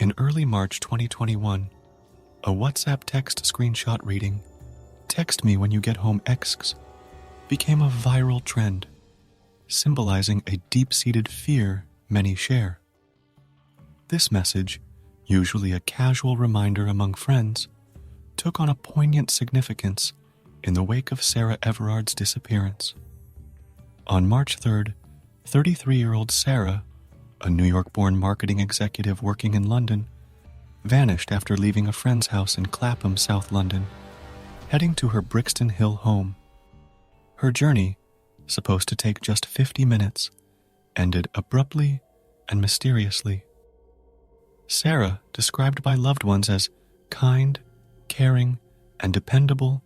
In early March 2021, a WhatsApp text screenshot reading, "Text me when you get home XX," became a viral trend, symbolizing a deep-seated fear many share. This message, usually a casual reminder among friends, took on a poignant significance in the wake of Sarah Everard's disappearance. On March 3rd, 33-year-old Sarah, a New York-born marketing executive working in London, vanished after leaving a friend's house in Clapham, South London, heading to her Brixton Hill home. Her journey, supposed to take just 50 minutes, ended abruptly and mysteriously. Sarah, described by loved ones as kind, caring, and dependable,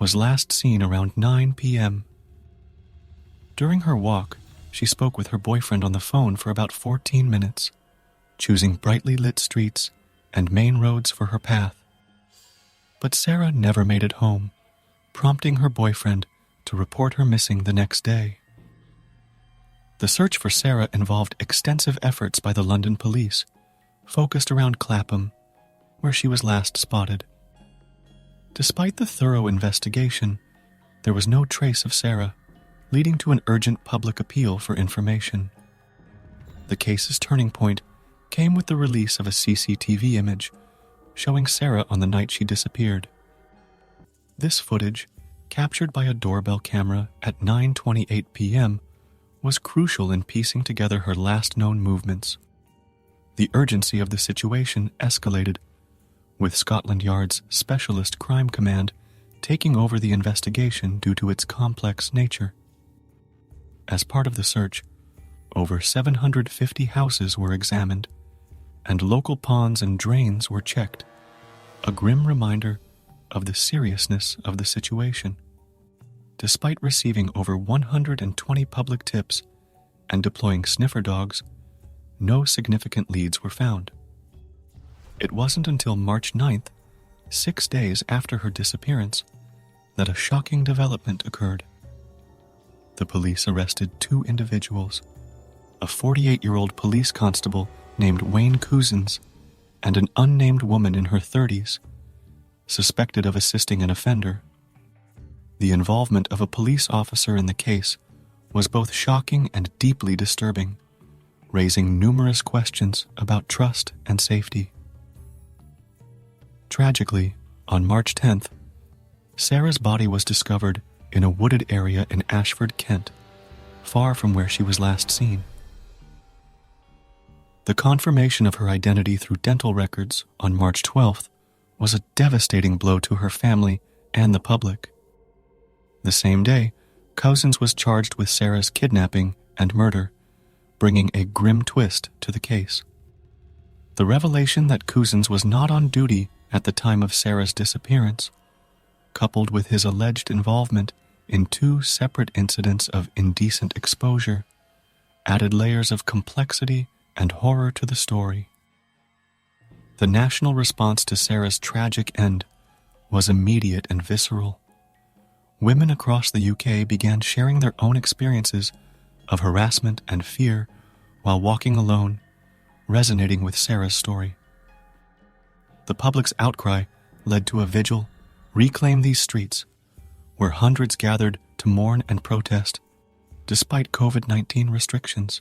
was last seen around 9 p.m. During her walk, she spoke with her boyfriend on the phone for about 14 minutes, choosing brightly lit streets and main roads for her path. But Sarah never made it home, prompting her boyfriend to report her missing the next day. The search for Sarah involved extensive efforts by the London police, focused around Clapham, where she was last spotted. Despite the thorough investigation, there was no trace of Sarah, leading to an urgent public appeal for information. The case's turning point came with the release of a CCTV image showing Sarah on the night she disappeared. This footage, captured by a doorbell camera at 9:28 p.m., was crucial in piecing together her last known movements. The urgency of the situation escalated, with Scotland Yard's Specialist Crime Command taking over the investigation due to its complex nature. As part of the search, over 750 houses were examined, and local ponds and drains were checked, a grim reminder of the seriousness of the situation. Despite receiving over 120 public tips and deploying sniffer dogs, no significant leads were found. It wasn't until March 9th, 6 days after her disappearance, that a shocking development occurred. The police arrested 2 individuals, a 48-year-old police constable named Wayne Cousins and an unnamed woman in her 30s, suspected of assisting an offender. The involvement of a police officer in the case was both shocking and deeply disturbing, raising numerous questions about trust and safety. Tragically, on March 10th, Sarah's body was discovered in a wooded area in Ashford, Kent, far from where she was last seen. The confirmation of her identity through dental records on March 12th was a devastating blow to her family and the public. The same day, Cousins was charged with Sarah's kidnapping and murder, bringing a grim twist to the case. The revelation that Cousins was not on duty at the time of Sarah's disappearance, coupled with his alleged involvement in 2 separate incidents of indecent exposure, added layers of complexity and horror to the story. The national response to Sarah's tragic end was immediate and visceral. Women across the UK began sharing their own experiences of harassment and fear while walking alone, resonating with Sarah's story. The public's outcry led to a vigil, Reclaim These Streets, where hundreds gathered to mourn and protest, despite COVID-19 restrictions.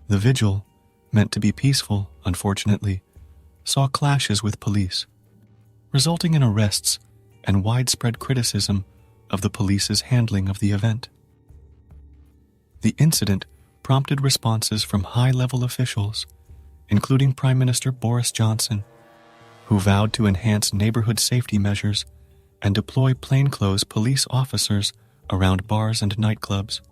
The vigil, meant to be peaceful, unfortunately, saw clashes with police, resulting in arrests and widespread criticism of the police's handling of the event. The incident prompted responses from high-level officials, including Prime Minister Boris Johnson, who vowed to enhance neighborhood safety measures and deploy plainclothes police officers around bars and nightclubs.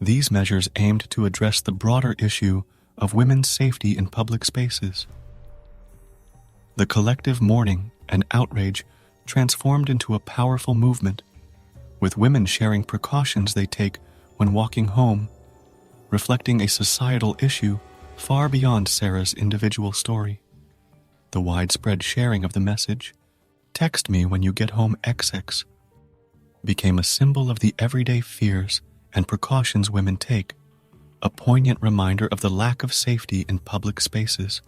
These measures aimed to address the broader issue of women's safety in public spaces. The collective mourning and outrage transformed into a powerful movement, with women sharing precautions they take when walking home, reflecting a societal issue far beyond Sarah's individual story. The widespread sharing of the message, "Text me when you get home XX," became a symbol of the everyday fears and precautions women take, a poignant reminder of the lack of safety in public spaces.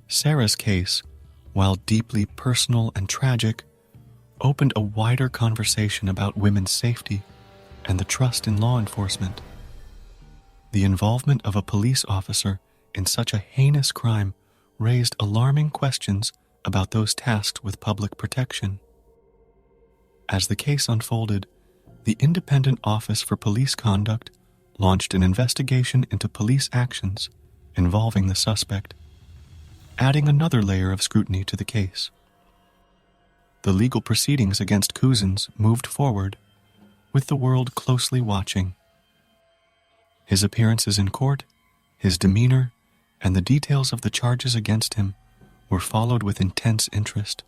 Sarah's case, while deeply personal and tragic, opened a wider conversation about women's safety and the trust in law enforcement. The involvement of a police officer in such a heinous crime raised alarming questions about those tasked with public protection. As the case unfolded, the Independent Office for Police Conduct launched an investigation into police actions involving the suspect, adding another layer of scrutiny to the case. The legal proceedings against Cousins moved forward, with the world closely watching. His appearances in court, his demeanor, and the details of the charges against him were followed with intense interest.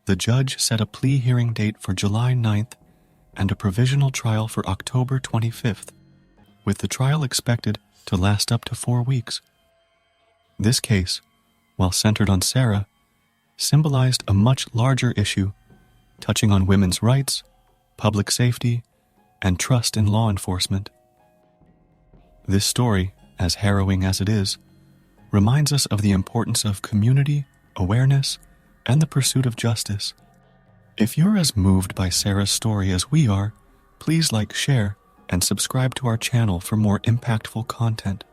The judge set a plea hearing date for July 9th and a provisional trial for October 25th, with the trial expected to last up to 4 weeks. This case, while centered on Sarah, symbolized a much larger issue, touching on women's rights, public safety, and trust in law enforcement. This story, as harrowing as it is, reminds us of the importance of community, awareness, and the pursuit of justice. If you're as moved by Sarah's story as we are, please like, share, and subscribe to our channel for more impactful content.